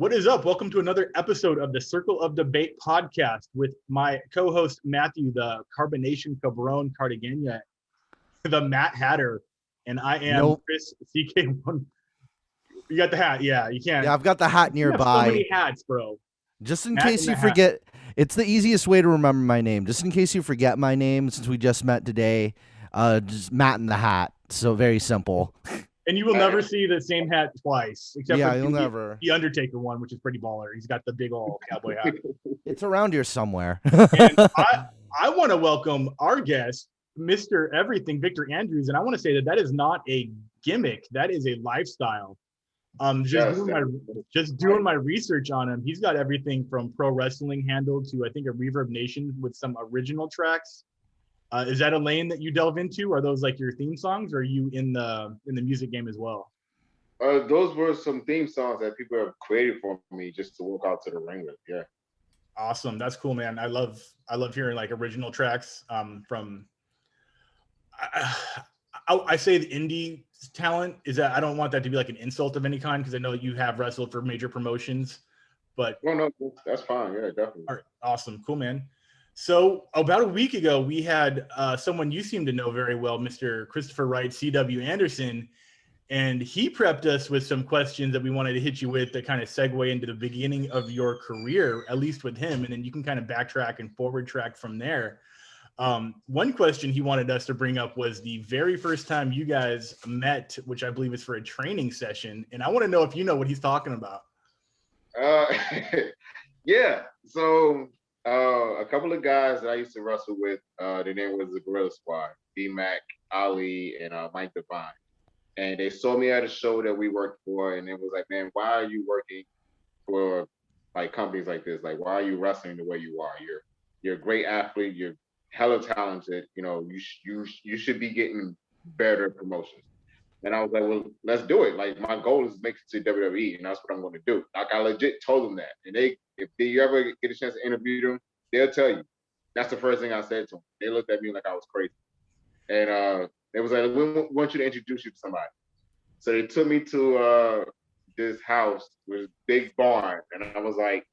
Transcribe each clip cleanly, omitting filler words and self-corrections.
What is up? Welcome to another episode of the Circle of Debate podcast with my co-host Matthew, the Carbonation Cabron Cartagena, the Matt Hatter, and I am Chris CK1. You got the hat, yeah. You can't. Yeah, I've got the hat nearby. So many hats, bro. Just in case you forget, it's the easiest way to remember my name. Just in case you forget my name, since we just met today, just Matt in the hat. So very simple. And you will never see the same hat twice, except for you'll never. The Undertaker one, which is pretty baller. He's got the big old cowboy hat. It's around here somewhere. And I want to welcome our guest, Mr. Everything, Victor Andrews, and I want to say that is not a gimmick. That is a lifestyle. Just doing my research on him. He's got everything from pro wrestling handle to I think a Reverb Nation with some original tracks. Is that a lane that you delve into? Are those like your theme songs, or are you in the music game as well? Those were some theme songs that people have created for me just to walk out to the ring with. Yeah. Awesome. That's cool, man. I love hearing like original tracks from I say the indie talent is that I don't want that to be like an insult of any kind, because I know you have wrestled for major promotions, but no, that's fine. Yeah, definitely. All right. Awesome. Cool, man. So about a week ago, we had someone you seem to know very well, Mr. Christopher Wright, C.W. Anderson, and he prepped us with some questions that we wanted to hit you with that kind of segue into the beginning of your career, at least with him, and then you can kind of backtrack and forward track from there. One question he wanted us to bring up was the very first time you guys met, which I believe is for a training session, and I want to know if you know what he's talking about. Yeah. So a couple of guys that I used to wrestle with, their name was the Gorilla Squad, B-Mac, Ali, and Mike Devine. And they saw me at a show that we worked for, and it was like, man, why are you working for like companies like this? Like, why are you wrestling the way you are? You're a great athlete. You're hella talented. You know, you should be getting better promotions. And I was like, well, let's do it. Like, my goal is to make it to WWE, and that's what I'm going to do. Like, I legit told them that. And if you ever get a chance to interview them, they'll tell you. That's the first thing I said to them. They looked at me like I was crazy. And they was like, we want you to introduce you to somebody. So they took me to this house with a big barn. And I was like,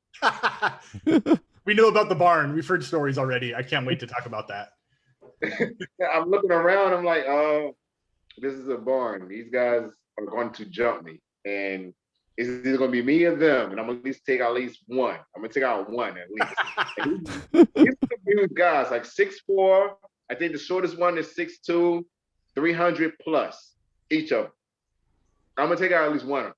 we know about the barn. We've heard stories already. I can't wait to talk about that. I'm looking around. I'm like, this is a barn. These guys are going to jump me. And it's either going to be me or them. And I'm going to at least take at least one. I'm going to take out one at least. These are huge guys, like 6'4". I think the shortest one is 6'2", 300 plus, each of them. I'm going to take out at least one of them.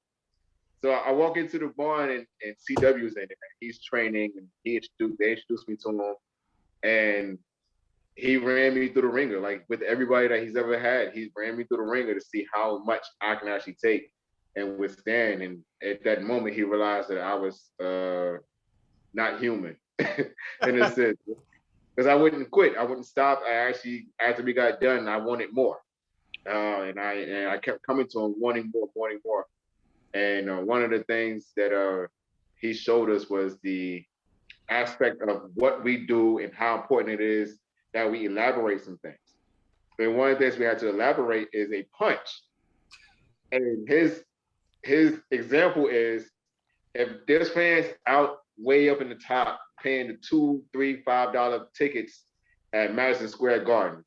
So I walk into the barn and CW's in there. He's training, and they introduced me to him. And he ran me through the ringer. Like, with everybody that he's ever had, he ran me through the ringer to see how much I can actually take and withstand. And at that moment, he realized that I was not human in a sense. Because I wouldn't quit. I wouldn't stop. I actually, after we got done, I wanted more. And I kept coming to him, wanting more. And one of the things that he showed us was the aspect of what we do and how important it is that we elaborate some things. And one of the things we had to elaborate is a punch. And his example is, if there's fans out way up in the top paying the $2, $3, $5 tickets at Madison Square Garden,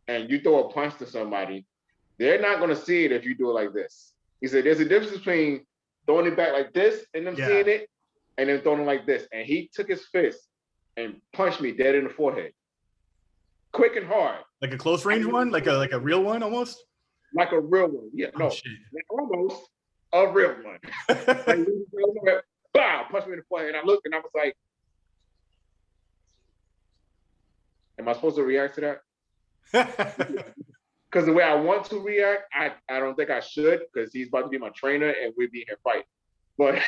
and you throw a punch to somebody, they're not going to see it if you do it like this. He said there's a difference between throwing it back like this and them seeing it, and then throwing it like this. And he took his fist and punched me dead in the forehead, quick and hard. Like a close range one, like a real one, almost. Like a real one, yeah. No, almost a real one. Like, bow, punched me in the forehead, and I looked and I was like, am I supposed to react to that? Because the way I want to react, I don't think I should, because he's about to be my trainer and we'd be here fighting. But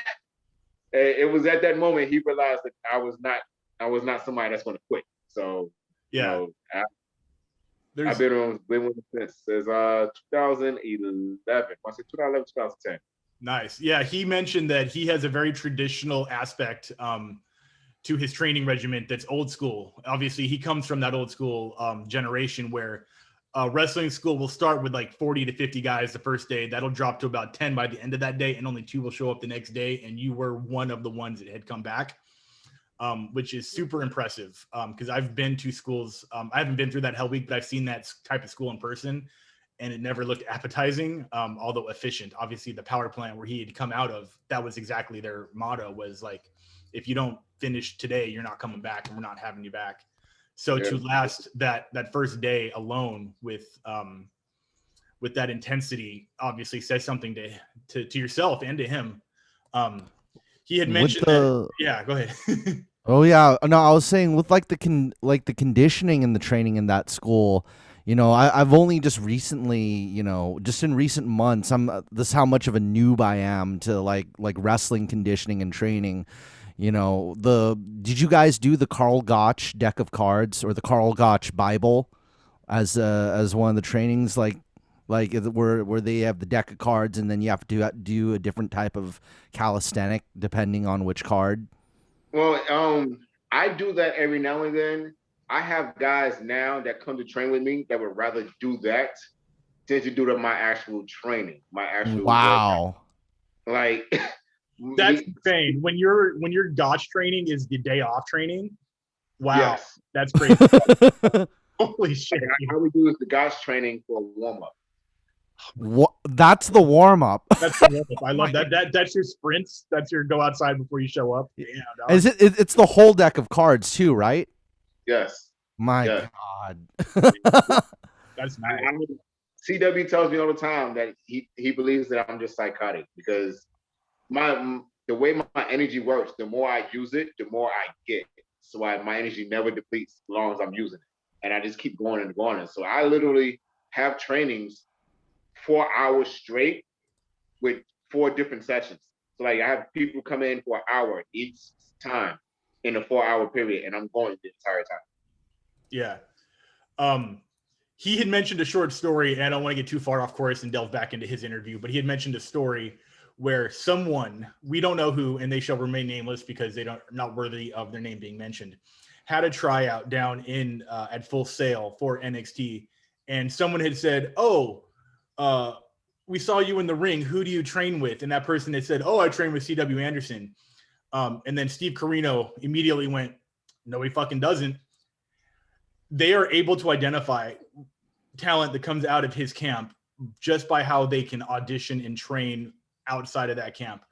it was at that moment he realized that I was not somebody that's going to quit. So yeah, you know, I've been with him since 2011. I said 2011, 2010. Nice. Yeah, he mentioned that he has a very traditional aspect to his training regimen that's old school. Obviously, he comes from that old school generation where wrestling school will start with like 40 to 50 guys the first day. That'll drop to about 10 by the end of that day, and only 2 will show up the next day. And you were one of the ones that had come back, which is super impressive. Because I've been to schools. I haven't been through that Hell Week, but I've seen that type of school in person, and it never looked appetizing, although efficient. Obviously, the power plant where he had come out of, that was exactly their motto, was like, if you don't finish today, you're not coming back, and we're not having you back. So to last that first day alone with that intensity, obviously says something to yourself and to him. He had mentioned yeah, go ahead. Oh yeah, no, I was saying with like the conditioning and the training in that school, I've only just recently, just in recent months, this is how much of a noob I am to like wrestling conditioning and training. Did you guys do the Karl Gotch deck of cards or the Karl Gotch Bible as one of the trainings, like where they have the deck of cards and then you have to do a different type of calisthenic depending on which card? Well, I do that every now and then. I have guys now that come to train with me that would rather do that than to do my actual training, my actual wow workout. Like that's insane. When your Gotch training is the day off training. Wow, yes. That's crazy. Holy shit! How we do is the Gotch training for a warm up. What? That's the warm up. That's the warm up. I love that. That's your sprints. That's your go outside before you show up. Yeah, is it? It's the whole deck of cards too, right? Yes. My God. That's nice. CW tells me all the time that he believes that I'm just psychotic because the way my energy works, the more I use it, the more I get. So my energy never depletes as long as I'm using it. And I just keep going and going. And so I literally have trainings 4 hours straight with 4 different sessions. So like I have people come in for an hour each time in a 4-hour period, and I'm going the entire time. Yeah. He had mentioned a short story, and I don't want to get too far off course and delve back into his interview, but he had mentioned a story where someone, we don't know who, and they shall remain nameless because they are not worthy of their name being mentioned, had a tryout down in at Full Sail for NXT, and someone had said, we saw you in the ring. Who do you train with? And that person had said, I train with CW Anderson. And then Steve Corino immediately went, no, he fucking doesn't. They are able to identify talent that comes out of his camp just by how they can audition and train outside of that camp.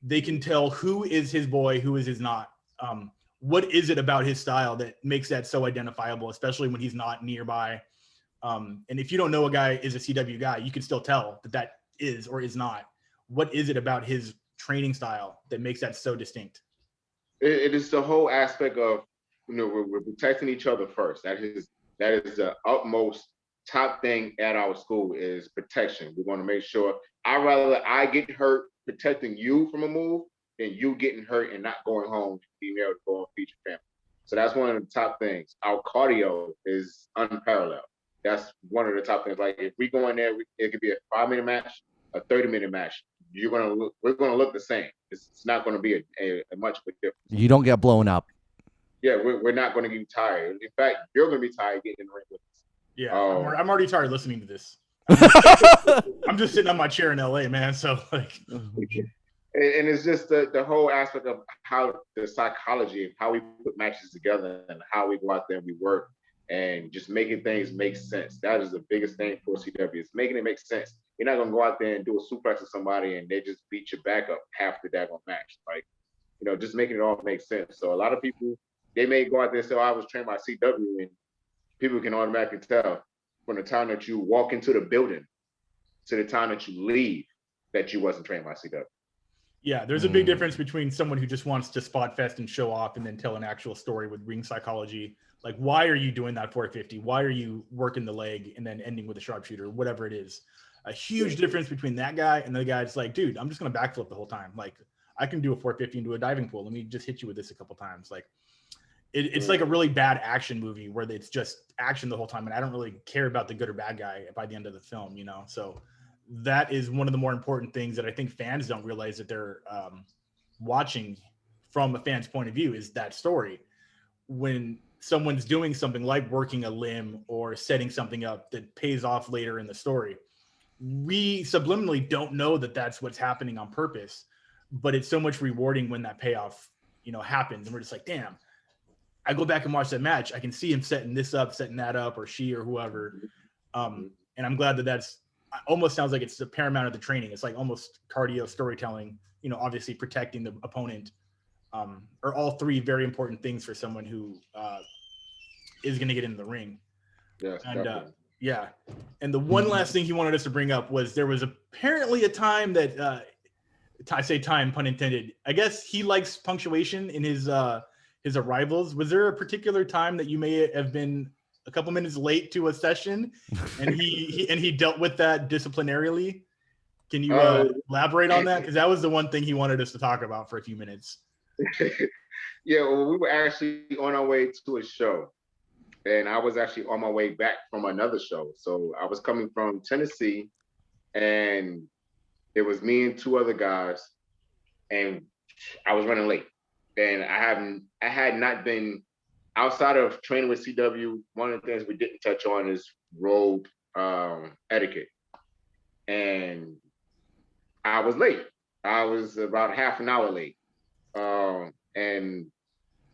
They can tell who is his boy, who is his not. What is it about his style that makes that so identifiable, especially when he's not nearby? And if you don't know a guy is a CW guy, you can still tell that is or is not. What is it about his training style that makes that so distinct? It is the whole aspect of, we're protecting each other first. That is the utmost top thing at our school is protection. We want to make sure I'd rather I get hurt protecting you from a move than you getting hurt and not going home, being able to go and feed your family. So that's one of the top things. Our cardio is unparalleled. That's one of the top things. Like if we go in there, it could be a 5-minute match, a 30-minute match. We're gonna look the same. It's not gonna be a much of a difference. You don't get blown up. Yeah, we're not gonna get tired. In fact, you're gonna be tired getting in the ring with us. Yeah, I'm already tired listening to this. I'm just sitting on my chair in LA, man. So like, and it's just the whole aspect of how the psychology of how we put matches together and how we go out there and we work and just making things make sense. That is the biggest thing for CW. It's making it make sense. You're not gonna go out there and do a suplex to somebody and they just beat your back up half the daggone match. Like, just making it all make sense. So a lot of people, they may go out there and say, I was trained by CW, and people can automatically tell from the time that you walk into the building to the time that you leave that you wasn't trained by CW. Yeah, there's a big difference between someone who just wants to spot fest and show off and then tell an actual story with ring psychology. Like, why are you doing that 450? Why are you working the leg and then ending with a sharpshooter, whatever it is? A huge difference between that guy and the guy that's like, dude, I'm just going to backflip the whole time. Like, I can do a 450 into a diving pool. Let me just hit you with this a couple times. Like, it's like a really bad action movie where it's just action the whole time. And I don't really care about the good or bad guy by the end of the film, So that is one of the more important things that I think fans don't realize that they're watching from a fan's point of view is that story. When someone's doing something like working a limb or setting something up that pays off later in the story, we subliminally don't know that that's what's happening on purpose, but it's so much rewarding when that payoff, happens. And we're just like, damn, I go back and watch that match. I can see him setting this up, setting that up, or she or whoever. And I'm glad that that's almost sounds like it's the paramount of the training. It's like almost cardio storytelling, obviously protecting the opponent, are all three very important things for someone who is going to get into the ring. Yes, and definitely. yeah. And the one last thing he wanted us to bring up was there was apparently a time that I say time, pun intended. I guess he likes punctuation in his arrivals. Was there a particular time that you may have been a couple minutes late to a session, and he dealt with that disciplinarily? Can you elaborate on that? Because that was the one thing he wanted us to talk about for a few minutes. Yeah, well, we were actually on our way to a show, and I was actually on my way back from another show. So I was coming from Tennessee, and it was me and two other guys, and I was running late. And I had not been outside of training with CW. One of the things we didn't touch on is road etiquette, and I was late. I was about half an hour late, and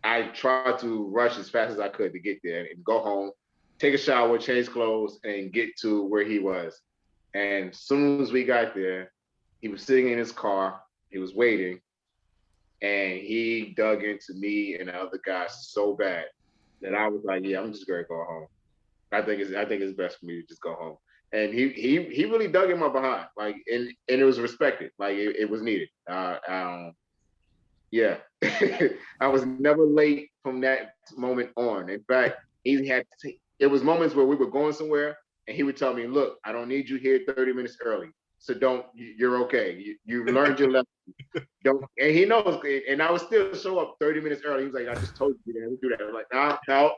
I tried to rush as fast as I could to get there and go home, take a shower, change clothes, and get to where he was. And as soon as we got there, he was sitting in his car. He was waiting, and he dug into me and the other guys so bad that I was like, "Yeah, I'm just gonna go home. I think it's best for me to just go home." And he really dug in my behind, like, and it was respected, like it was needed. Yeah, I was never late from that moment on. In fact, it was moments where we were going somewhere, and he would tell me, "Look, I don't need you here 30 minutes early. So you're okay. You learned your lesson. Don't." And he knows, and I would still show up 30 minutes early. He was like, "I just told you to do that." I'm like, no.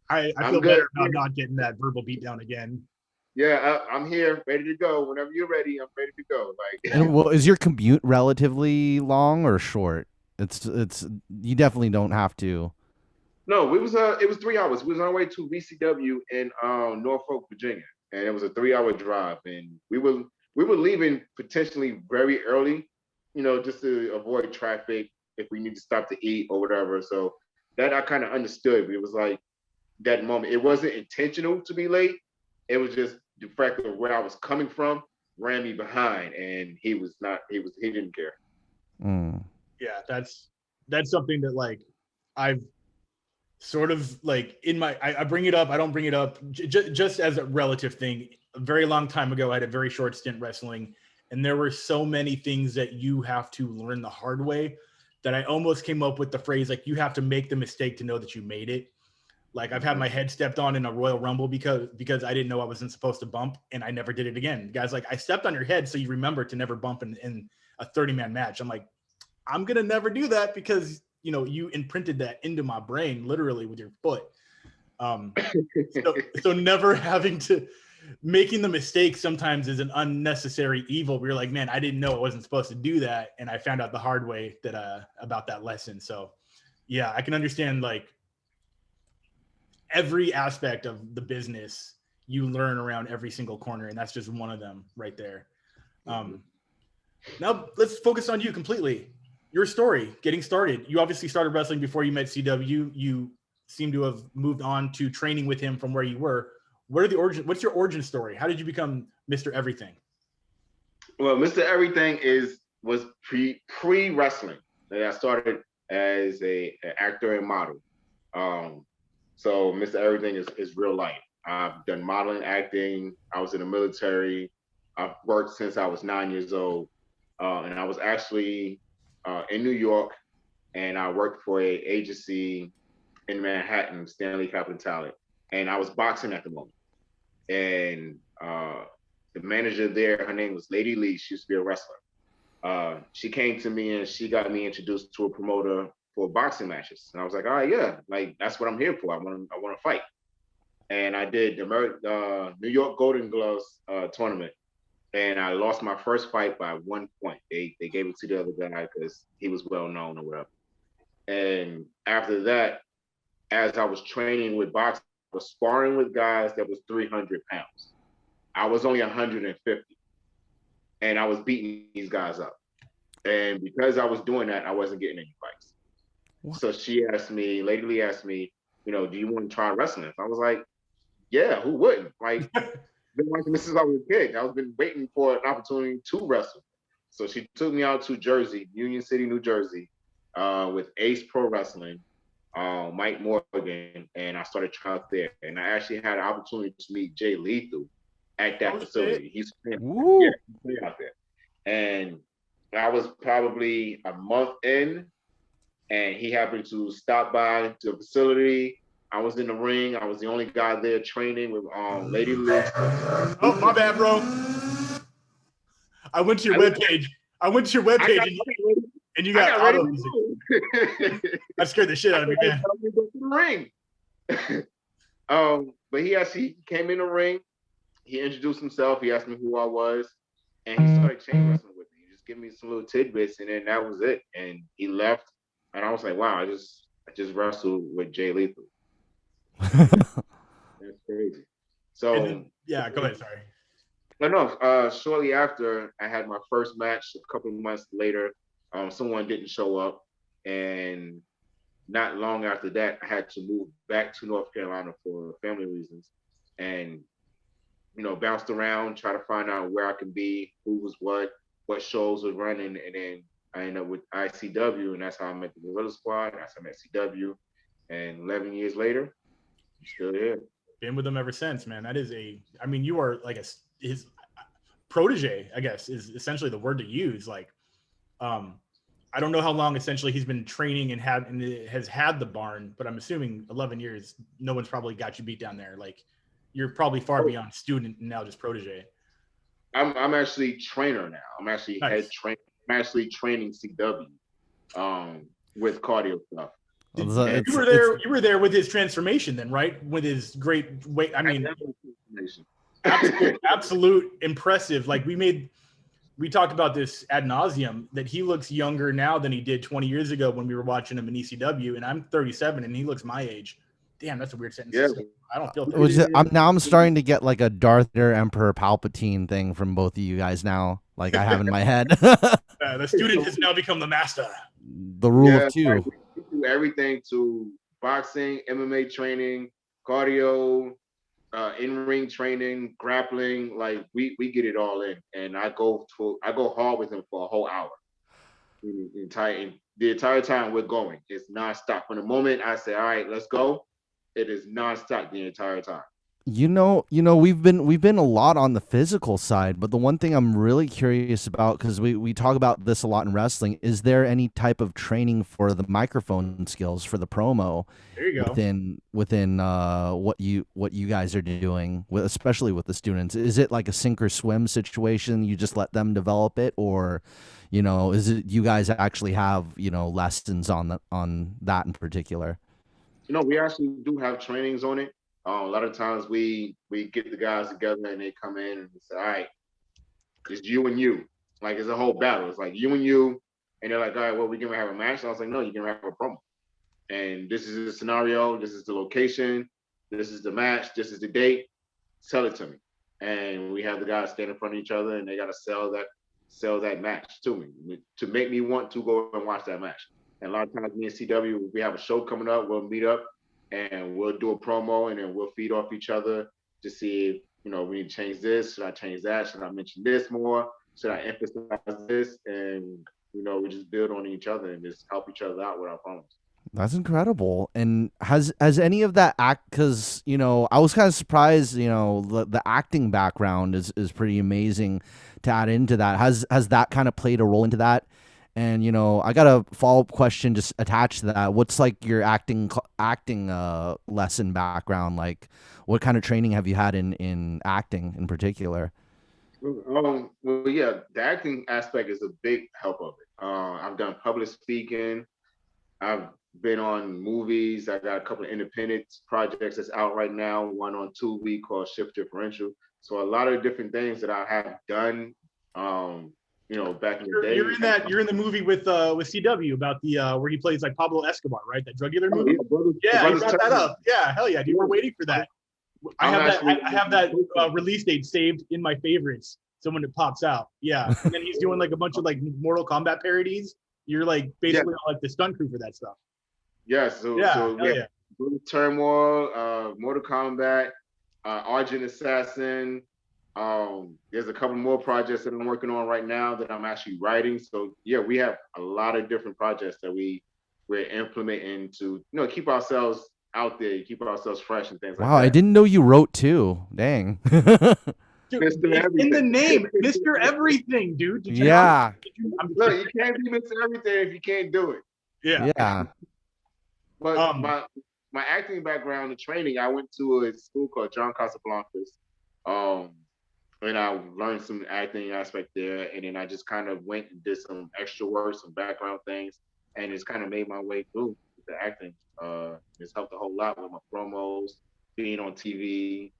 I feel good. better about not getting that verbal beatdown again. Yeah, I'm here, ready to go. Whenever you're ready, I'm ready to go. Like, And well, is your commute relatively long or short? It's you definitely don't have to. no, it was 3 hours. We was on our way to VCW in Norfolk, Virginia, and it was a 3 hour drive. And we were leaving potentially very early, just to avoid traffic if we need to stop to eat or whatever. So that I kind of understood. It was like that moment. It wasn't intentional to be late. It was just the fact of where I was coming from ran me behind, and he didn't care. Yeah, that's something that, like, I've sort of, like, in my I bring it up, I don't bring it up just as a relative thing. A very long time ago, I had a very short stint wrestling, and there were so many things that you have to learn the hard way that I almost came up with the phrase, like, you have to make the mistake to know that you made it. Like, I've had my head stepped on in a Royal Rumble because I didn't know I wasn't supposed to bump, and I never did it again. Guys, like, I stepped on your head so you remember to never bump in a 30-man match. I'm like, I'm gonna never do that because you imprinted that into my brain literally with your foot. So never having to making the mistake sometimes is an unnecessary evil. Where you're like, man, I didn't know I wasn't supposed to do that, and I found out the hard way that about that lesson. So yeah, I can understand, like, every aspect of the business you learn around every single corner, and that's just one of them right there. Now let's focus on you completely. Your story, getting started. You obviously started wrestling before you met CW. You seem to have moved on to training with him from where you were. What's your origin story? How did you become Mr. Everything? Well, Mr. Everything was pre wrestling. I started as an actor and model. So Mr. Everything is real life. I've done modeling, acting. I was in the military. I've worked since I was 9 years old. And I was actually in New York, and I worked for an agency in Manhattan, Stanley Kaplan Talent. And I was boxing at the moment. And the manager there, her name was Lady Lee. She used to be a wrestler. She came to me and she got me introduced to a promoter for boxing matches. And I was like, all right, yeah, like, that's what I'm here for. I want to fight. And I did the New York Golden Gloves tournament. And I lost my first fight by 1 point. They gave it to the other guy because he was well known or whatever. And after that, as I was training with boxing, I was sparring with guys that was 300 pounds. I was only 150, and I was beating these guys up. And because I was doing that, I wasn't getting any fights. What? So she asked me, Lady Lee asked me, you know, do you want to try wrestling? I was like, yeah, who wouldn't? Like, been watching this since I was a kid. I've been waiting for an opportunity to wrestle. So she took me out to Jersey, Union City, New Jersey, with Ace Pro Wrestling, Mike Morgan, and I started trying out there. And I actually had an opportunity to meet Jay Lethal at that facility. He's playing out there. And I was probably a month in, and he happened to stop by to the facility. I was in the ring. I was the only guy there training with Lady Lee. Oh, my bad, bro. I went to your webpage. And you got auto music. That scared the shit out of me, man. Go to the ring. But he actually came in the ring. He introduced himself. He asked me who I was, and he started chain wrestling with me. He just gave me some little tidbits, and then that was it. And he left, and I was like, wow, I just wrestled with Jay Lethal. That's crazy. So then, yeah, go ahead. Sorry. No, shortly after I had my first match, a couple of months later, someone didn't show up, and not long after that, I had to move back to North Carolina for family reasons, and you know, bounced around, try to find out where I can be, who was what shows were running, and then I ended up with ICW, and that's how I met the Gorilla Squad. That's how I met CW, and 11 years later, I'm still here. Been with them ever since, man. That is I mean, you are like his protege, I guess, is essentially the word to use. Like, I don't know how long essentially he's been training and has had the barn, but I'm assuming 11 years, no one's probably got you beat down there. Like, you're probably far beyond student and now just protege. I'm actually trainer now. I'm actually head trainer. I'm actually training CW with cardio stuff. You were there with his transformation then, right? With his great weight. I mean, absolute impressive. Like we talked about this ad nauseum, that he looks younger now than he did 20 years ago when we were watching him in ECW, and I'm 37 and he looks my age. Damn, that's a weird sentence. Yeah. I don't feel. I'm starting to get like a Darth Vader Emperor Palpatine thing from both of you guys now. Like I have in my head. The student has now become the master. The rule of two. We do everything to boxing, MMA training, cardio, in-ring training, grappling. Like we get it all in, and I go hard with him for a whole hour. The entire time we're going, it's nonstop. From the moment I say, "All right, let's go," it is nonstop the entire time. You know, we've been a lot on the physical side, but the one thing I'm really curious about, because we talk about this a lot in wrestling, is there any type of training for the microphone skills for the promo? There you go. Within what you guys are doing, especially with the students? Is it like a sink or swim situation? You just let them develop it, or is it you guys actually have lessons on that in particular? We actually do have trainings on it. A lot of times we get the guys together and they come in and say, all right, it's you and you. Like, it's a whole battle. It's like you and you. And they're like, all right, well, we're going to have a match. And I was like, no, you're going to have a promo. And this is the scenario. This is the location. This is the match. This is the date. Sell it to me. And we have the guys stand in front of each other, and they got to sell that match to me to make me want to go and watch that match. And a lot of times me and CW, we have a show coming up, we'll meet up, and we'll do a promo, and then we'll feed off each other to see if, we need to change this. Should I change that? Should I mention this more? Should I emphasize this? And, we just build on each other and just help each other out with our promos. That's incredible. And has any of that because, I was kind of surprised, the acting background is pretty amazing to add into that. Has that kind of played a role into that? And, I got a follow-up question just attached to that. What's like your acting lesson background? Like, what kind of training have you had in acting in particular? Well, yeah, the acting aspect is a big help of it. I've done public speaking. I've been on movies. I got a couple of independent projects that's out right now. One on Tubi called Shift Differential. So a lot of different things that I have done back in the day. You're in the movie with CW about the where he plays like Pablo Escobar, right? That drug dealer movie. Yeah, he brought that up. Yeah, hell yeah, dude. We're waiting for that. I have that release date saved in my favorites. So when it pops out, yeah. And then he's doing like a bunch of like Mortal Kombat parodies. You're like basically on, like the stunt crew for that stuff. Yes. So we have Turmoil, Mortal Kombat, Argent Assassin. There's a couple more projects that I'm working on right now that I'm actually writing. So yeah, we have a lot of different projects that we're implementing to keep ourselves out there, keep ourselves fresh and things like that. Wow, I didn't know you wrote too. Dang. Dude, it's in the name, Mr. Everything, dude. Yeah. Look, you can't be Mr. Everything if you can't do it. Yeah. Yeah. But my acting background and training, I went to a school called John Casablancas. And I learned some acting aspect there. And then I just kind of went and did some extra work, some background things, and just kind of made my way through the acting. It's helped a whole lot with my promos, being on TV,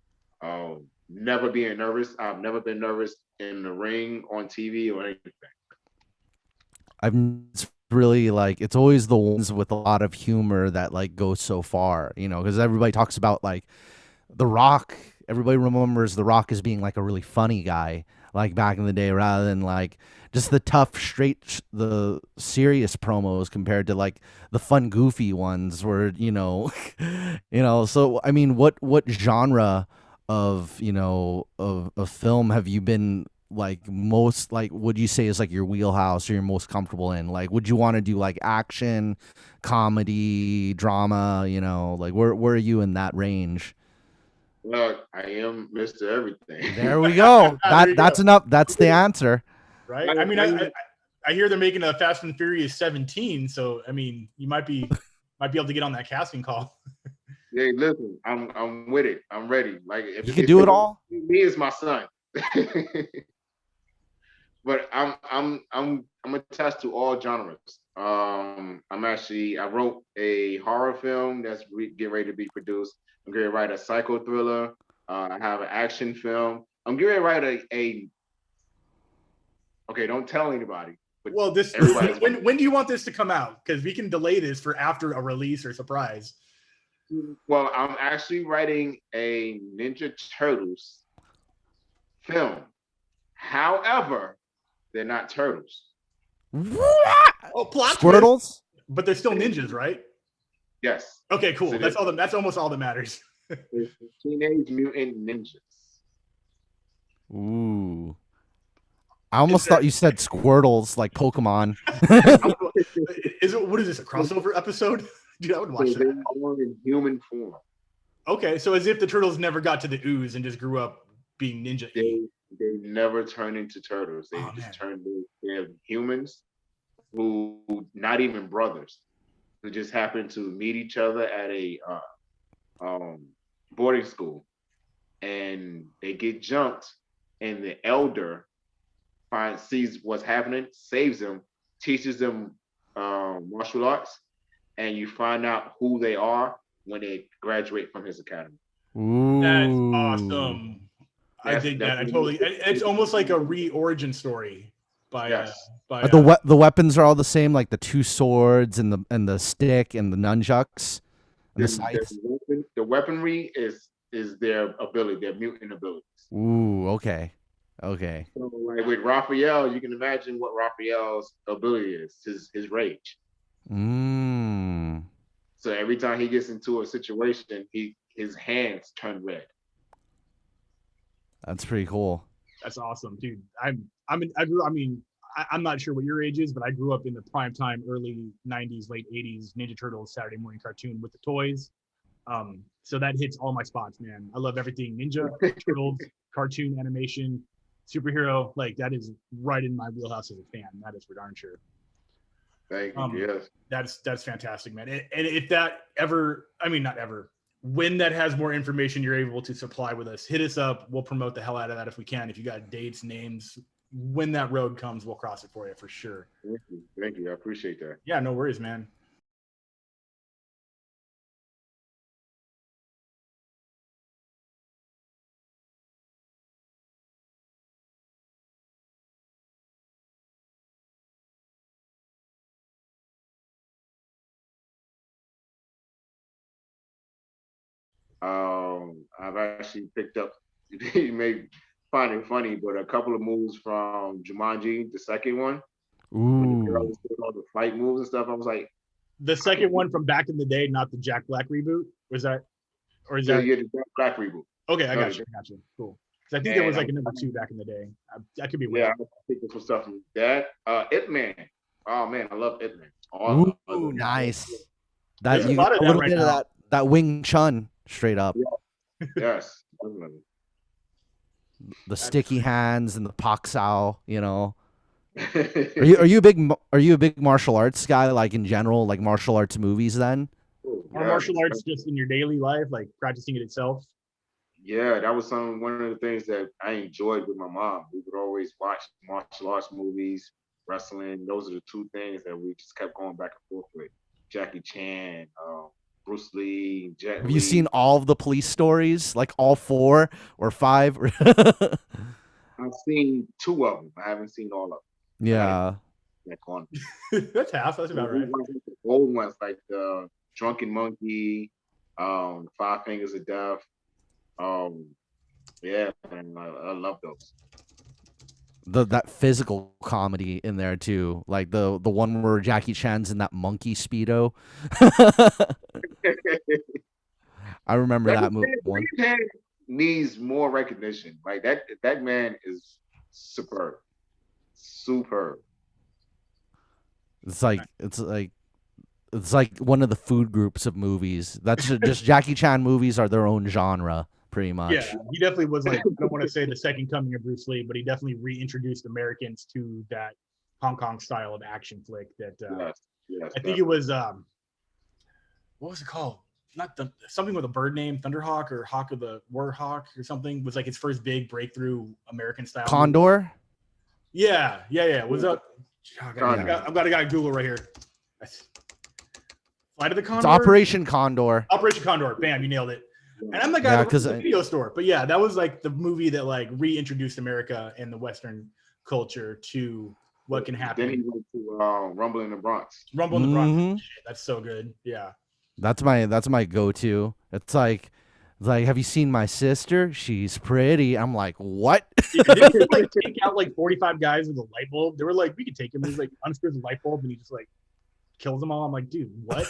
never being nervous. I've never been nervous in the ring, on TV, or anything. It's really like, it's always the ones with a lot of humor that like go so far, because everybody talks about like The Rock. Everybody remembers The Rock as being like a really funny guy, like back in the day, rather than like just the tough, straight, the serious promos compared to like the fun, goofy ones where, so I mean, what genre of, of film have you been like most, like, would you say is like your wheelhouse or you're most comfortable in? Like, would you want to do like action, comedy, drama, like where are you in that range? Look, I am Mr. Everything. There we go. That's enough. That's the answer. Right. I mean, I hear they're making a Fast and Furious 17, so I mean, you might be able to get on that casting call. Hey, listen, I'm with it. I'm ready. Like, if you can do it all. Me is my son. But I'm attached to all genres. I wrote a horror film that's getting ready to be produced. I'm getting ready to write a psycho thriller. I have an action film. I'm getting ready to write okay, don't tell anybody. Well, when do you want this to come out? Because we can delay this for after a release or surprise. Well, I'm actually writing a Ninja Turtles film. However, they're not turtles. What? Oh, plot Squirtles? twist. But they're still ninjas, right? Yes. Okay, cool. So that's almost all that matters. Teenage Mutant Ninjas. Ooh. I almost thought you said Squirtles, like Pokemon. What is this, a crossover episode? Dude, I would watch that. They're born in human form. Okay, so as if the turtles never got to the ooze and just grew up being ninja. They never turn into turtles. They they're humans who not even brothers, who just happen to meet each other at a boarding school, and they get jumped, and the elder sees what's happening, saves them, teaches them martial arts, and you find out who they are when they graduate from his academy. Ooh. That's awesome. I think that it's almost like a re-origin story by the weapons are all the same, like the two swords and the stick and the nunchucks and the scythes. The weaponry is their ability, their mutant abilities. Ooh, okay. So like with Raphael, you can imagine what Raphael's ability is, his rage. So every time he gets into a situation, his hands turn red. That's pretty cool. That's awesome, dude. I'm not sure what your age is, but I grew up in the prime time, early 90s, late 80s Ninja Turtles Saturday morning cartoon with the toys. So that hits all my spots, man. I love everything Ninja, Turtles, cartoon animation, superhero. Like, that is right in my wheelhouse as a fan. That is for darn sure. Thank you. Yes. That's fantastic, man. And if that ever, not ever, when that has more information you're able to supply with us, hit us up. We'll promote the hell out of that if we can. If you got dates, names, when that road comes, we'll cross it for you for sure. Thank you. I appreciate that. Yeah, no worries, man. I've actually picked up. You may find it funny, but a couple of moves from Jumanji, the second one, when the girl Ooh. was doing all the fight moves and stuff. I was like, The second one from back in the day, not the Jack Black reboot. Was that, or is yeah, that yeah, the Black reboot. okay? I No, got you. I got you. Cool. 'Cause I think there was and like a number two back in the day. I could be yeah, wrong. I'm thinking some stuff from that. Ip Man. Oh man, I love Ip Man. Ooh, All of them. nice. That There's a you lot of a that little right bit of now. that Wing Chun straight up. Yes, definitely. The sticky hands and the pak sao, you know. Are Ooh, you a big martial arts guy, like in general, like martial arts movies then? Or yeah, martial arts just in your daily life, like practicing it itself. yeah, that was one of the things that I enjoyed with my mom. We would always watch martial arts movies, wrestling. Those are the two things that we just kept going back and forth with. Jackie Chan, Bruce Lee, Jet Have you seen Li. all of the police stories, like all 4 or 5? I've seen two of them. I haven't seen all of them. I gotta Yeah. get back on. That's half. That's about right. The old ones like the Drunken Monkey, Five Fingers of Death. Um, yeah, and I love those. That physical comedy in there too, like the one where Jackie Chan's in that monkey speedo. I remember that one. Jackie Chan needs more recognition. Like that man is superb, superb. It's like one of the food groups of movies. That's just Jackie Chan movies are their own genre, pretty much. Yeah, he definitely was like, I don't want to say the second coming of Bruce Lee, but he definitely reintroduced Americans to that Hong Kong style of action flick that Yes, I think it was what was it called? Not something with a bird name, Thunderhawk or Hawk of the Warhawk or something was like his first big breakthrough American style. Condor? Movie. Yeah. What's up? Oh, I've got Google right here. Flight of the Condor? It's Operation Condor. Operation Condor. Bam, you nailed it. And I'm the guy because the video store. But yeah, that was like the movie that like reintroduced America and the Western culture to what can happen. Then he went to Rumble in the Bronx. Rumble in the Bronx. That's so good. Yeah. That's my go-to. It's like, have you seen my sister? She's pretty. I'm like, what? Didn't he like take out like 45 guys with a light bulb? They were like, we could take him. He's like unscrews the light bulb and he just like kills them all. I'm like, dude, what?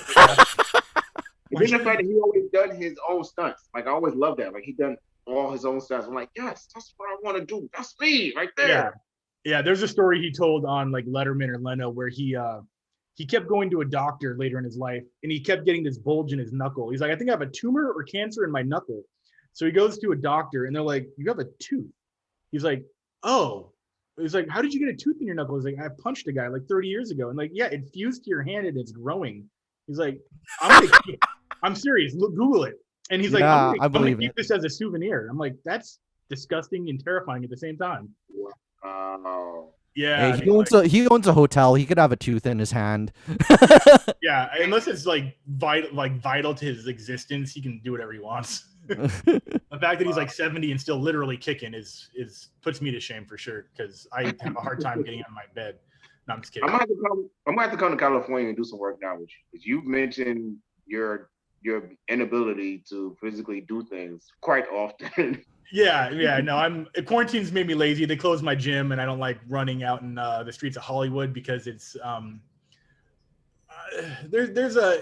Then the fact that he always done his own stunts. Like I always loved that. Like he done all his own stunts. I'm like, yes, that's what I want to do. That's me right there. Yeah. There's a story he told on like Letterman or Leno where he kept going to a doctor later in his life and he kept getting this bulge in his knuckle. He's like, I think I have a tumor or cancer in my knuckle. So he goes to a doctor and they're like, you have a tooth. He's like, oh. He's like, how did you get a tooth in your knuckle? He's like, I punched a guy like 30 years ago. And like, yeah, it fused to your hand and it's growing. He's like, I'm serious. Look, Google it. And he's like, I'm gonna keep this as a souvenir. I'm like, that's disgusting and terrifying at the same time. Wow. Yeah. Hey, he owns a hotel. He could have a tooth in his hand. Yeah, unless it's like vital to his existence, he can do whatever he wants. The fact that he's like 70 and still literally kicking is puts me to shame for sure because I have a hard time getting out of my bed. No, I'm just kidding. I'm gonna have to come to California and do some work now with you because you've mentioned your inability to physically do things quite often. Yeah. No, quarantine's made me lazy. They closed my gym, and I don't like running out in the streets of Hollywood because it's there's a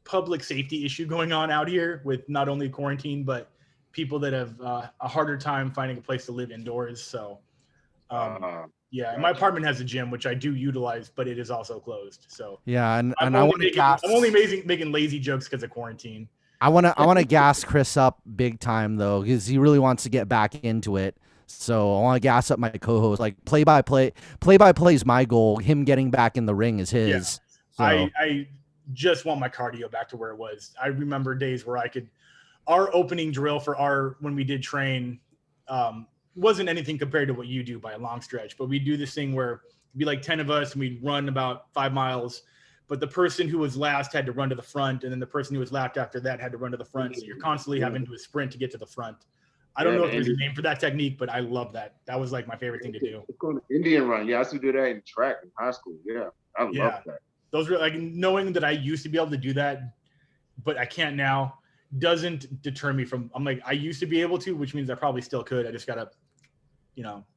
public safety issue going on out here with not only quarantine but people that have a harder time finding a place to live indoors. So yeah, my apartment has a gym which I do utilize, but it is also closed. So yeah, and I'm only making lazy jokes because of quarantine. I want to gas Chris up big time though, because he really wants to get back into it. So I want to gas up my co-host. Like play by play is my goal. Him getting back in the ring is his. Yeah. So. I just want my cardio back to where it was. I remember days where our opening drill for when we did train wasn't anything compared to what you do by a long stretch, but we do this thing where it'd be like 10 of us and we'd run about 5 miles. But the person who was last had to run to the front, and then the person who was last after that had to run to the front. So you're constantly having to do a sprint to get to the front. I don't know if there's a name for that technique, but I love that. That was like my favorite thing to do. It's called Indian run. Yeah, I used to do that in track in high school. Yeah, I love that. Those were like knowing that I used to be able to do that, but I can't now. doesn't deter me from. I'm like, I used to be able to, which means I probably still could. I just gotta,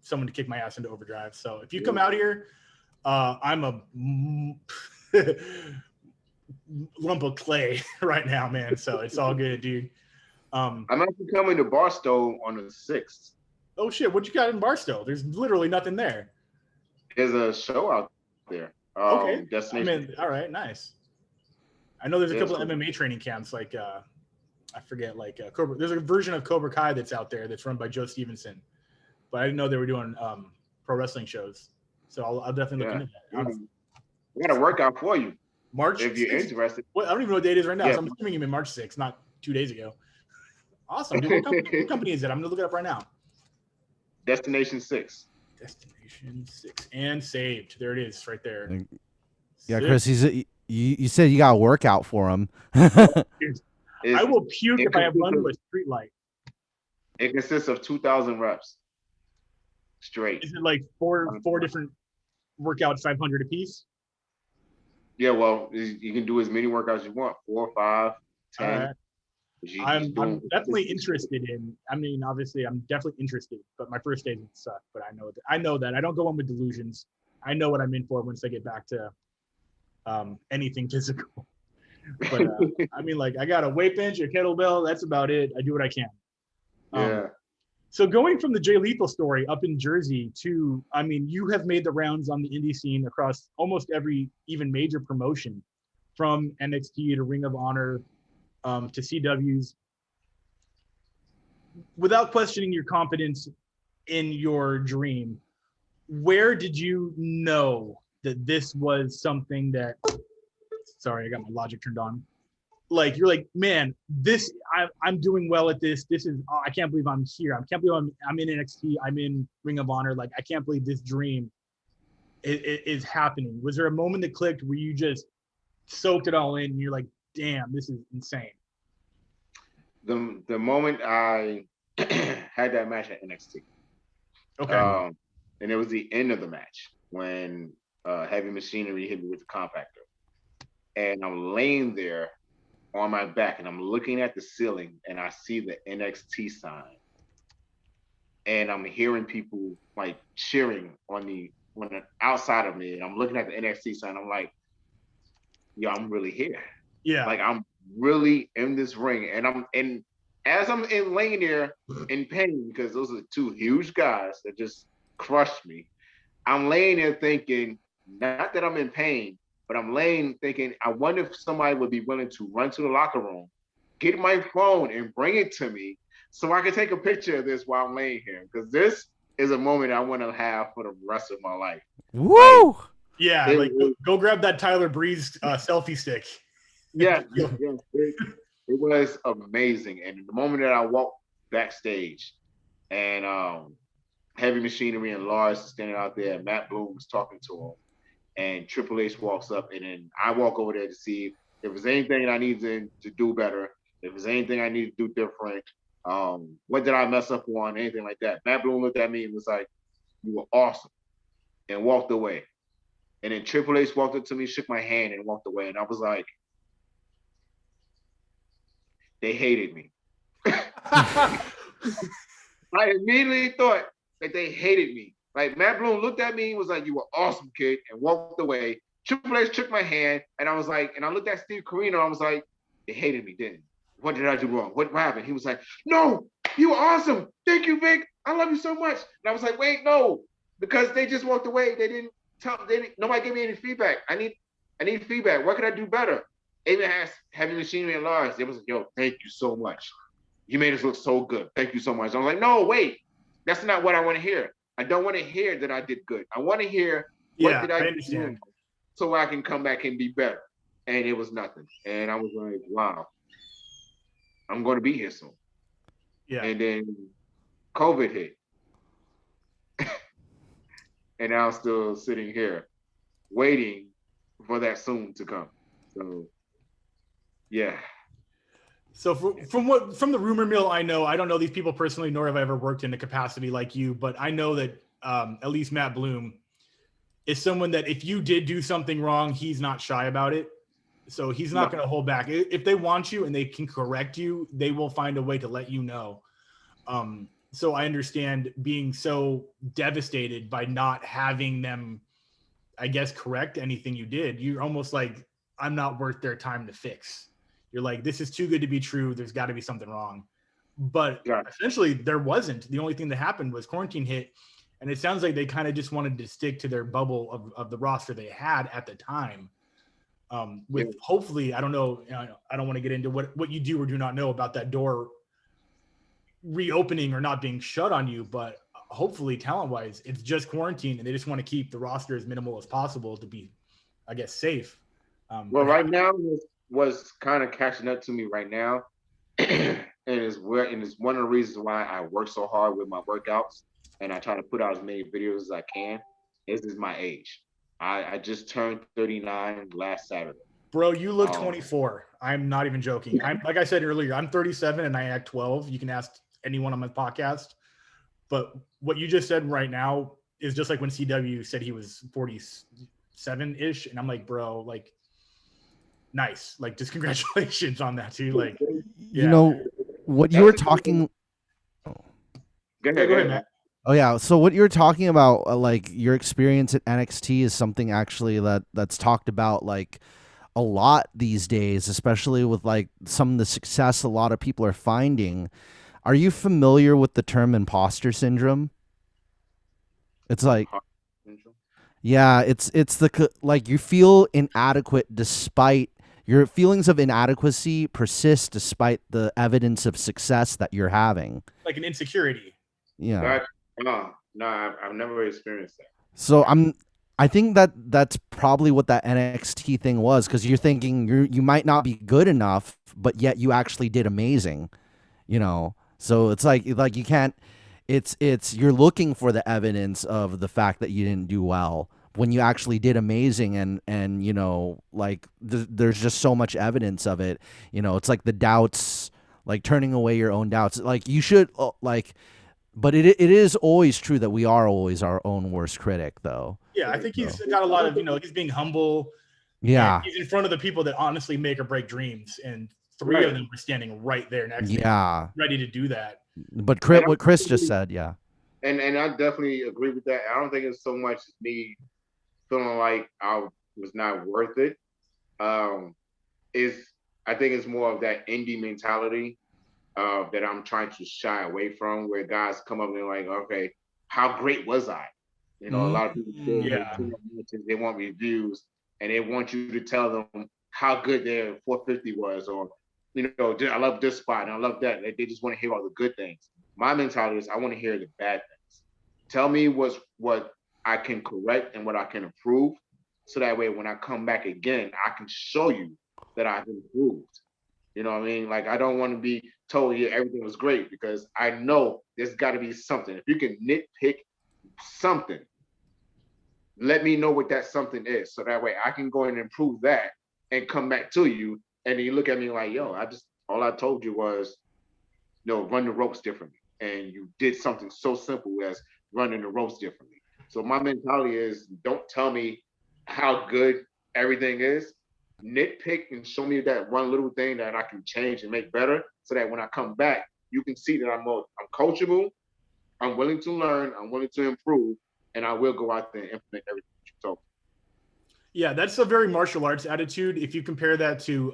someone to kick my ass into overdrive. So if you come out here, I'm a lump of clay right now, man. So it's all good, dude. I'm actually coming to Barstow on the 6th. Oh shit! What you got in Barstow? There's literally nothing there. There's a show out there. Okay. Destination. All right, nice. I know there's a couple of cool. MMA training camps, like I forget, like Cobra. There's a version of Cobra Kai that's out there that's run by Joe Stevenson, but I didn't know they were doing pro wrestling shows. So I'll definitely look into that. We got a workout for you, March, if you're 6th? interested. What, I don't even know what date it is right now. Yeah. So I'm assuming you mean March 6th, not 2 days ago. Awesome, dude. What company is it? I'm gonna look it up right now. Destination 6. Destination 6 and saved. There it is, right there. Yeah, Chris, you said you got a workout for him. I will puke if I have run to a street light. It consists of 2,000 reps straight. Is it like four different workouts, 500 a piece? Yeah, well, you can do as many workouts as you want, 4, 5, 10. All right. I'm definitely interested in. I mean, obviously, I'm definitely interested, but my first days would suck. But I know that I don't go in with delusions. I know what I'm in for once I get back to anything physical. But I mean, like, I got a weight bench, a kettlebell. That's about it. I do what I can. Yeah. So going from the Jay Lethal story up in Jersey to, I mean, you have made the rounds on the indie scene across almost every even major promotion, from NXT to Ring of Honor to CWs. Without questioning your confidence in your dream, where did you know that this was something that, sorry, I got my Logic turned on. Like, you're like, man, I'm doing well at this. This is, I can't believe I'm here. I can't believe I'm in NXT. I'm in Ring of Honor. Like, I can't believe this dream is happening. Was there a moment that clicked where you just soaked it all in and you're like, damn, this is insane? The moment I had that match at NXT. Okay. And it was the end of the match when Heavy Machinery hit me with the compactor. And I'm laying there on my back and I'm looking at the ceiling and I see the NXT sign. And I'm hearing people like cheering on the outside of me. And I'm looking at the NXT sign. I'm like, yo, I'm really here. Yeah. Like, I'm really in this ring. And as I'm laying there in pain, because those are two huge guys that just crushed me, I'm laying there thinking, not that I'm in pain, but I'm laying thinking, I wonder if somebody would be willing to run to the locker room, get my phone and bring it to me so I can take a picture of this while I'm laying here. Because this is a moment I want to have for the rest of my life. Woo! Like, yeah, go grab that Tyler Breeze selfie stick. Yeah, it was amazing. And the moment that I walked backstage and Heavy Machinery and Lars standing out there, and Matt Bloom was talking to him, and Triple H walks up, and then I walk over there to see if there's anything I need to do better, if there's anything I need to do different, what did I mess up on, anything like that. Matt Bloom looked at me and was like, you were awesome, and walked away. And then Triple H walked up to me, shook my hand, and walked away. And I was like, they hated me. I immediately thought that they hated me. Like, Matt Bloom looked at me and was like, you were awesome, kid, and walked away. Triple H shook my hand, and I was like, and I looked at Steve Corino, I was like, they hated me, didn't they? What did I do wrong? What happened? He was like, no, you were awesome. Thank you, Vic. I love you so much. And I was like, wait, no, because they just walked away. Nobody gave me any feedback. I need feedback. What can I do better? Even asked Heavy Machinery and Lars. They was like, yo, thank you so much. You made us look so good. Thank you so much. I was like, no, wait, that's not what I want to hear. I don't want to hear that I did good. I want to hear what did I do so I can come back and be better. And it was nothing. And I was like, wow, I'm going to be here soon. Yeah. And then COVID hit. And now I'm still sitting here waiting for that soon to come. So, yeah. So from the rumor mill, I don't know these people personally, nor have I ever worked in a capacity like you, but I know that at least Matt Bloom is someone that if you did do something wrong, he's not shy about it. So he's not going to hold back. If they want you and they can correct you, they will find a way to let you know. So I understand being so devastated by not having them, I guess, correct anything you did. You're almost like, I'm not worth their time to fix. You're like, this is too good to be true. There's got to be something wrong. But essentially, there wasn't. The only thing that happened was quarantine hit. And it sounds like they kind of just wanted to stick to their bubble of the roster they had at the time. With hopefully, I don't know, I don't want to get into what you do or do not know about that door reopening or not being shut on you, but hopefully talent-wise, it's just quarantine and they just want to keep the roster as minimal as possible to be, I guess, safe. Well, right now was kind of catching up to me right now. and it's one of the reasons why I work so hard with my workouts and I try to put out as many videos as I can. Is my age. I just turned 39 last Saturday. Bro, you look 24. I'm not even joking. I'm like I said earlier, I'm 37 and I act 12. You can ask anyone on my podcast. But what you just said right now is just like when CW said he was 47-ish. And I'm like, bro, like, nice. Like, just congratulations on that too. Like, you know, what you were talking. Go ahead, Matt. Oh yeah, so what you're talking about, like your experience at NXT, is something actually that's talked about like a lot these days, especially with like some of the success a lot of people are finding. Are you familiar with the term imposter syndrome? It's like, yeah, it's the like you feel inadequate despite your feelings of inadequacy persist despite the evidence of success that you're having. Like an insecurity. Yeah. No, I've never experienced that. So I think that's probably what that NXT thing was, because you're thinking you might not be good enough, but yet you actually did amazing, you know. So it's like you can't. It's you're looking for the evidence of the fact that you didn't do well when you actually did amazing, and you know, like there's just so much evidence of it. You know, it's like the doubts, like turning away your own doubts. Like you should like. But it is always true that we are always our own worst critic, though. Yeah, I think he's got a lot of, he's being humble. Yeah. He's in front of the people that honestly make or break dreams. And three of them were standing right there next to him, ready to do that. But what Chris just said, yeah. And I definitely agree with that. I don't think it's so much me feeling like I was not worth it. I think it's more of that indie mentality that I'm trying to shy away from, where guys come up and they're like, okay, how great was I? You know, a lot of people they want reviews and they want you to tell them how good their 450 was, or, you know, I love this spot and I love that. They just want to hear all the good things. My mentality is I want to hear the bad things. Tell me what I can correct and what I can improve, so that way when I come back again, I can show you that I've improved. You know what I mean? Like, I don't want to be told, yeah, everything was great, because I know there's got to be something. If you can nitpick something, let me know what that something is, so that way I can go and improve that and come back to you. And then you look at me like, yo, all I told you was, you know, run the ropes differently. And you did something so simple as running the ropes differently. So my mentality is, don't tell me how good everything is. Nitpick and show me that one little thing that I can change and make better, so that when I come back, you can see that I'm coachable, I'm willing to learn, I'm willing to improve, and I will go out there and implement everything that you told me. Yeah, that's a very martial arts attitude. If you compare that to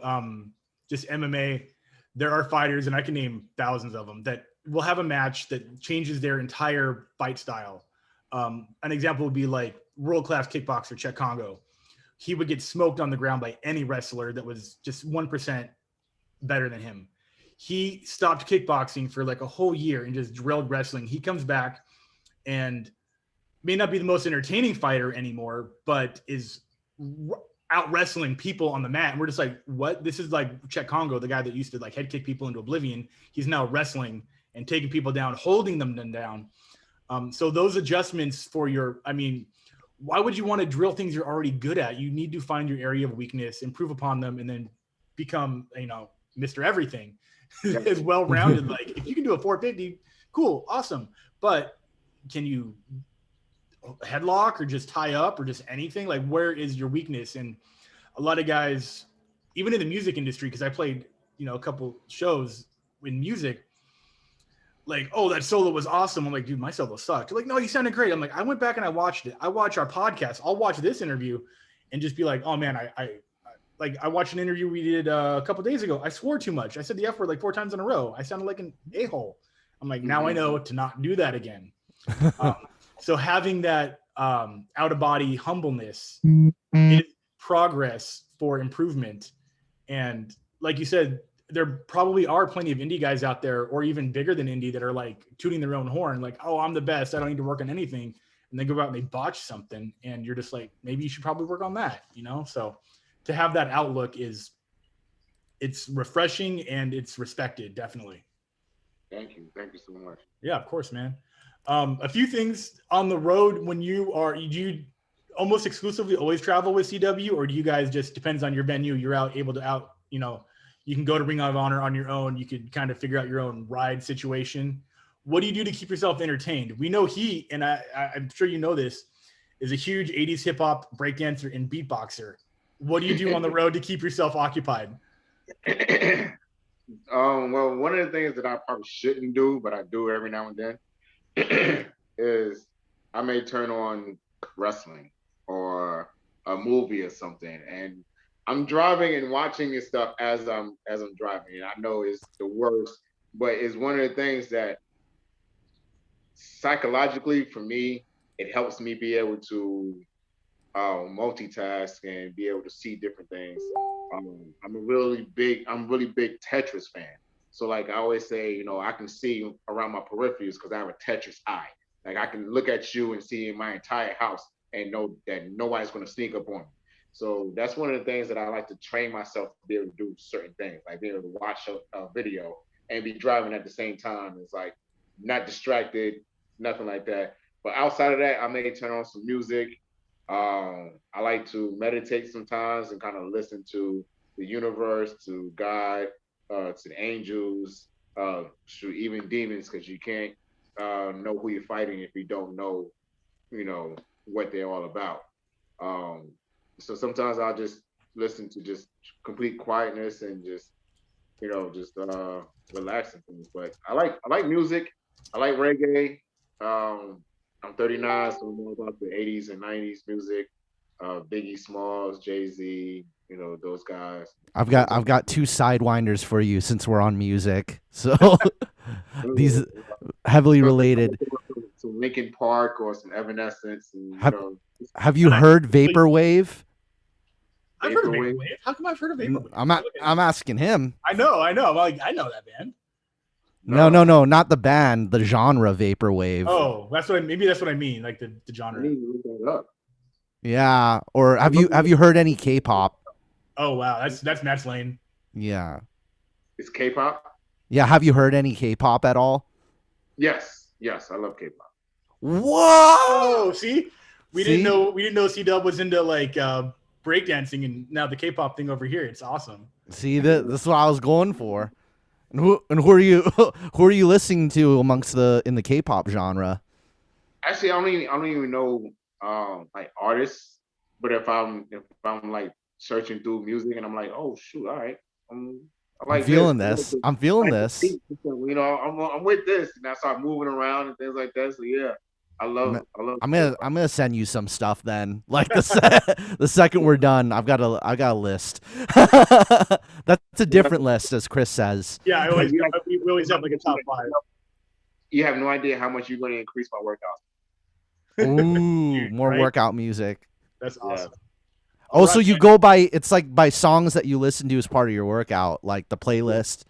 just MMA, there are fighters, and I can name thousands of them, that will have a match that changes their entire fight style. An example would be like world-class kickboxer Chet Congo. He would get smoked on the ground by any wrestler that was just 1% better than him. He stopped kickboxing for like a whole year and just drilled wrestling. He comes back and may not be the most entertaining fighter anymore, but is out wrestling people on the mat. And we're just like, what? This is like Chet Congo, the guy that used to like head kick people into oblivion. He's now wrestling and taking people down, holding them down. So those adjustments for why would you want to drill things you're already good at? You need to find your area of weakness, improve upon them, and then become, Mr. Everything. As well-rounded. Like, if you can do a 450, cool, awesome. But can you headlock or just tie up or just anything? Like, where is your weakness? And a lot of guys even in the music industry, because I played, a couple shows in music, like, oh, that solo was awesome. I'm like, dude, my solo sucked. They're like, no, you sounded great. I'm like, I went back and I watched it. I watch our podcast. I'll watch this interview and just be like, oh man, I watched an interview we did a couple days ago. I swore too much. I said the F word like 4 times in a row. I sounded like an a-hole. I'm like, now I know to not do that again. So having that out of body humbleness is progress for improvement. And like you said, there probably are plenty of indie guys out there, or even bigger than indie, that are like tooting their own horn, like, oh, I'm the best, I don't need to work on anything. And they go out and they botch something, and you're just like, maybe you should probably work on that, So to have that outlook it's refreshing and it's respected, definitely. Thank you so much. Yeah, of course, man. A few things on the road. When do you almost exclusively always travel with CW, or do you guys just, depends on your venue, you're able to you can go to Ring of Honor on your own, you could kind of figure out your own ride situation? What do you do to keep yourself entertained? We know he, and I'm sure you know this, is a huge 80s hip hop breakdancer and beatboxer. What do you do on the road to keep yourself occupied? Well, one of the things that I probably shouldn't do, but I do every now and then, is I may turn on wrestling or a movie or something, and I'm driving and watching this stuff as I'm driving. And I know it's the worst, but it's one of the things that psychologically for me, it helps me be able to multitask and be able to see different things. I'm a really big Tetris fan. So like I always say, I can see around my peripherals because I have a Tetris eye. Like I can look at you and see my entire house and know that nobody's going to sneak up on me. So that's one of the things that I like to train myself to be able to do certain things, like being able to watch a video and be driving at the same time. It's like not distracted, nothing like that. But outside of that, I may turn on some music. I like to meditate sometimes and kind of listen to the universe, to God, to the angels, to even demons, because you can't know who you're fighting if you don't know, what they're all about. So sometimes I'll just listen to just complete quietness and just relaxing things. But I like music. I like reggae. I'm 39, so I know about the 80s and 90s music. Biggie Smalls, Jay-Z, those guys. I've got 2 sidewinders for you since we're on music. So these heavily related. Some Linkin Park or some Evanescence. And, have you heard Vaporwave? I've heard of Vaporwave. How come I've heard of Vaporwave? I'm asking him. I know. I'm like, I know that band. No, not the band, the genre Vaporwave. Oh, maybe that's what I mean, like the genre. I need to look that up. Yeah, or have you heard any K-pop? Oh wow, that's Matt's lane. Yeah. It's K-pop? Yeah, have you heard any K-pop at all? Yes, I love K-pop. Whoa! See? We didn't know C-Dub was into like breakdancing, and now the K-pop thing over here, it's awesome. See, this is what I was going for. And who are you who are you listening to in the K-pop genre? Actually, I don't even know like artists, but if I'm like searching through music and I'm like, oh shoot, all right, I'm feeling this. I'm feeling this. I'm with this, and I start moving around and things like that. So yeah, I love. I'm gonna send you some stuff then. Like the second we're done, I got a list. That's a different list, as Chris says. Yeah, we always have like a top 5. You have no idea how much you're going to increase my workouts. Ooh, more right? Workout music. That's awesome. Oh, so you go by, it's like by songs that you listen to as part of your workout, like the playlist.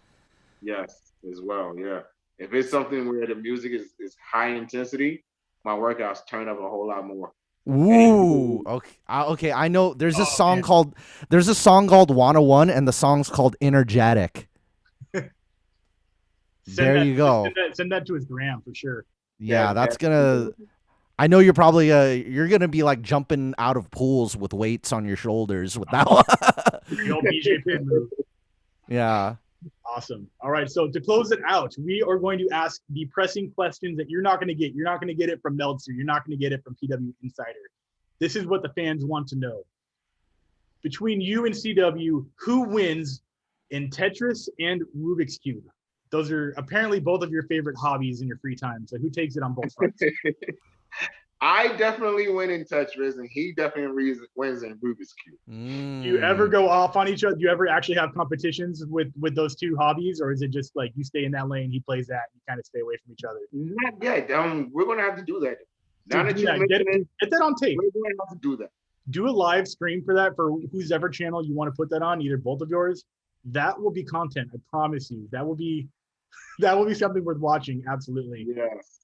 Yes, as well. Yeah. If it's something where the music is high intensity, my workouts turn up a whole lot more. Ooh, okay. I know there's a song called 101, and the song's called Energetic. There you go. Send that to his gram for sure. Yeah, that's gonna. I know you're probably you're gonna be like jumping out of pools with weights on your shoulders with that one. The old BJ Penn move. Yeah. Awesome. All right. So to close it out, we are going to ask the pressing questions that you're not going to get. You're not going to get it from Meltzer. You're not going to get it from PW Insider. This is what the fans want to know. between you and CW, who wins in Tetris and Rubik's Cube? Those are apparently both of your favorite hobbies in your free time. So who takes it on both fronts? I definitely win in Tetris, and he definitely wins in Rubik's Cube. Do you ever go off on each other? Do you ever actually have competitions with those two hobbies, or is it just like you stay in that lane, he plays that, and you kind of stay away from each other? Not yet. We're gonna have to do that. Now that you get that on tape. We're gonna have to do that. Do a live stream for that for whose ever channel you want to put that on, either both of yours. That will be content. I promise you. That will be something worth watching. Absolutely. Yes.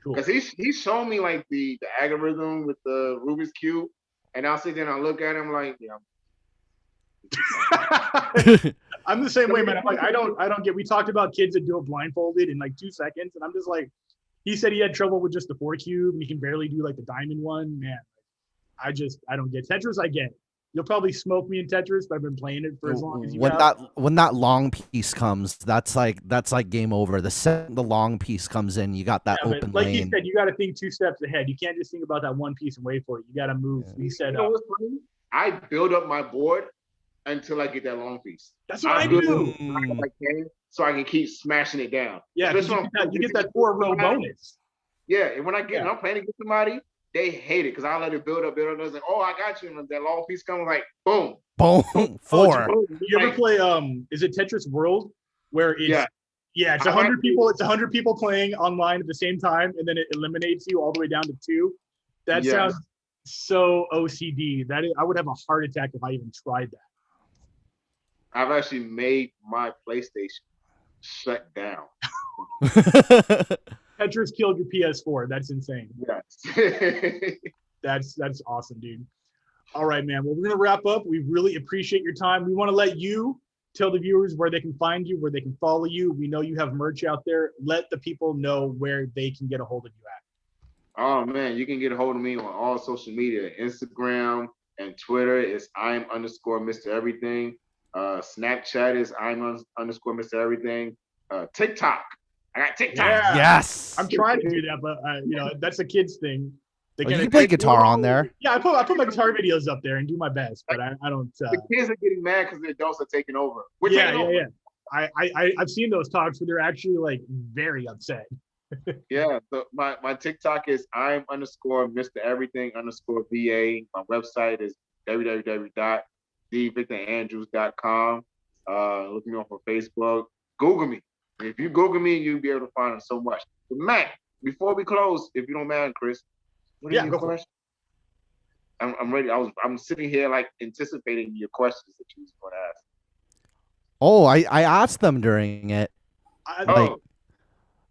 Cool. Because he's shown me like the algorithm with the Rubik's Cube, and I'll sit there and I'll look at him like, yeah. I'm the same way, man. I'm like, I don't get. We talked about kids that do it blindfolded in like 2 seconds, and I'm just like, he said he had trouble with just the 4 cube, and he can barely do like the diamond one. Man, I don't get Tetris. I get. You'll probably smoke me in Tetris, but I've been playing it for as long as you have. When that long piece comes, that's like game over. The second the long piece comes in, you got that open like lane. He said, you got to think 2 steps ahead. You can't just think about that one piece and wait for it. You got to move. Yeah. He said, you know what's funny? I build up my board until I get that long piece. That's what I do. So I can keep smashing it down. Yeah, you get that 4-row bonus. Yeah, and when I'm playing against somebody, they hate it because I let it build up. They're like, oh, I got you. And that long piece comes like, boom. Boom. 4. You ever play, is it Tetris World? Where it's, it's 100 people. It's 100 people playing online at the same time, and then it eliminates you all the way down to 2. That sounds so OCD. I would have a heart attack if I even tried that. I've actually made my PlayStation shut down. Tetris killed your PS4. That's insane. Yes. That's awesome, dude. All right, man. Well, we're going to wrap up. We really appreciate your time. We want to let you tell the viewers where they can find you, where they can follow you. We know you have merch out there. Let the people know where they can get a hold of you at. Oh, man. You can get a hold of me on all social media, Instagram and Twitter. It's I'm_Mr. Everything. Snapchat is I'm_Mr. Everything. TikTok. I got TikTok. Yeah. Yes. I'm trying to do that, but that's a kid's thing. You can play guitar on there. Yeah, I put my guitar videos up there and do my best, but I don't. The kids are getting mad because the adults are taking over. Yeah. I've seen those talks where they're actually like very upset. Yeah. So my TikTok is I'm_Mr. Everything_VA. My website is www.dvictorandrews.com. Look me up on Facebook. Google me. If you Google me, you'll be able to find so much. But Matt, before we close, if you don't mind, Chris, what is your question? I'm ready. I'm sitting here like anticipating your questions that you was going to ask. Oh, I asked them during it. Okay.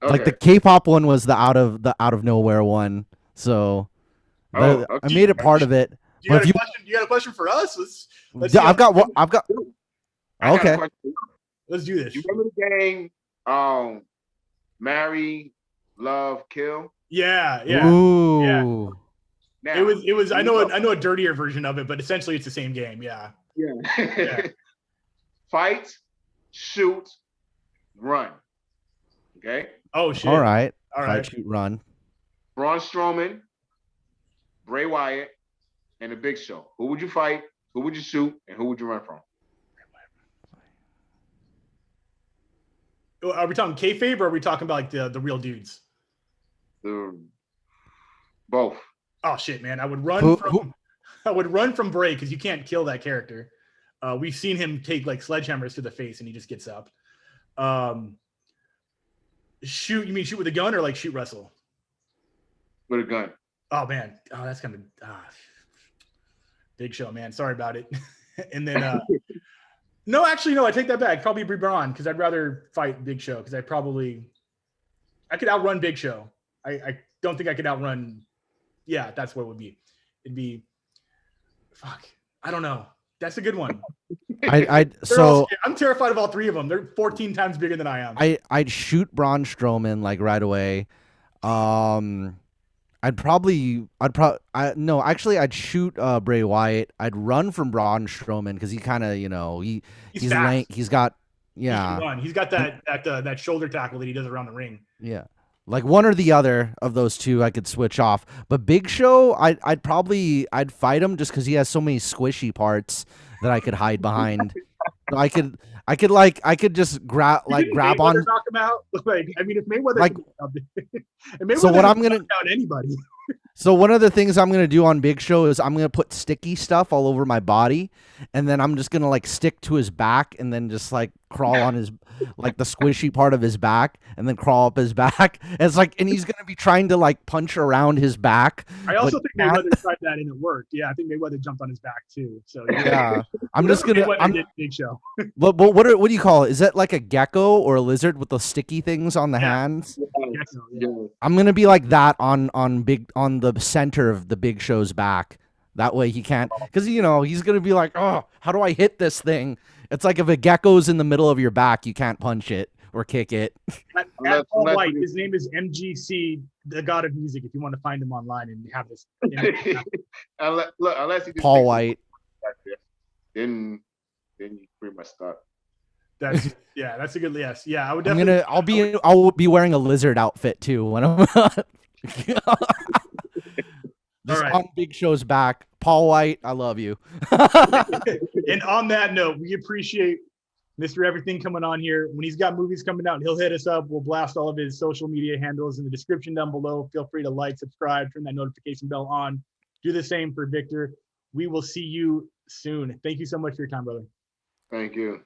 Like the K-pop one was the out of nowhere one. So I made it part of it. You got a question for us? Let's I've got. Okay. Let's do this. You remember the game? Marry, Love, Kill. Yeah. Ooh. Yeah. Now, it was. I know a dirtier version of it, but essentially it's the same game. Yeah. Fight, shoot, run. Okay. Oh shit. All right. Fight, shoot, run. Braun Strowman, Bray Wyatt, and the Big Show. Who would you fight? Who would you shoot? And who would you run from? Are we talking kayfabe or are we talking about like the real dudes? Both. Oh shit, man! I would run from Bray because you can't kill that character. We've seen him take like sledgehammers to the face and he just gets up. Shoot? You mean shoot with a gun or like shoot wrestle? With a gun. Oh man! Oh, that's kind of Big Show, man. Sorry about it. And then no, actually, no. I take that back. Probably Braun because I'd rather fight Big Show because I could outrun Big Show. I don't think I could outrun. Yeah, that's what it would be. It'd be, fuck. I don't know. That's a good one. I'm terrified of all 3 of them. They're 14 times bigger than I am. I'd shoot Braun Strowman like right away. I'd shoot Bray Wyatt. I'd run from Braun Strowman because he kind of, he's lank. He's got, He's got that shoulder tackle that he does around the ring. Yeah. Like one or the other of those two, I could switch off. But Big Show, I'd fight him just because he has so many squishy parts that I could hide behind. So I could just grab Mayweather on. knock him out. Like, I mean, if Mayweather, Like, if Mayweather so what I'm gonna knock down anybody. So one of the things I'm gonna do on Big Show is I'm gonna put sticky stuff all over my body, and then I'm just gonna like stick to his back, and then just like crawl on his like the squishy part of his back, and then crawl up his back. And it's like, and he's gonna be trying to like punch around his back. I also think Mayweather tried that and it worked. Yeah, I think Mayweather jumped on his back too. So yeah, I'm just gonna. Big Show. But what do you call it? Is that like a gecko or a lizard with the sticky things on the hands? Yeah. I'm gonna be like that on the center of the Big Show's back. That way he can't, because he's gonna be like, oh, how do I hit this thing? It's like if a gecko's in the middle of your back, you can't punch it or kick it. At Paul White, his name is MGC, the God of Music. If you want to find him online and have this, unless you Paul White, then you pretty much start. That's a good yes. Yeah, I would definitely. I'll be wearing a lizard outfit too when I'm just right. on Big Show's back. Paul White, I love you. And on that note, we appreciate Mr. Everything coming on here. When he's got movies coming out, he'll hit us up. We'll blast all of his social media handles in the description down below. Feel free to like, subscribe, turn that notification bell on. Do the same for Victor. We will see you soon. Thank you so much for your time, brother. Thank you.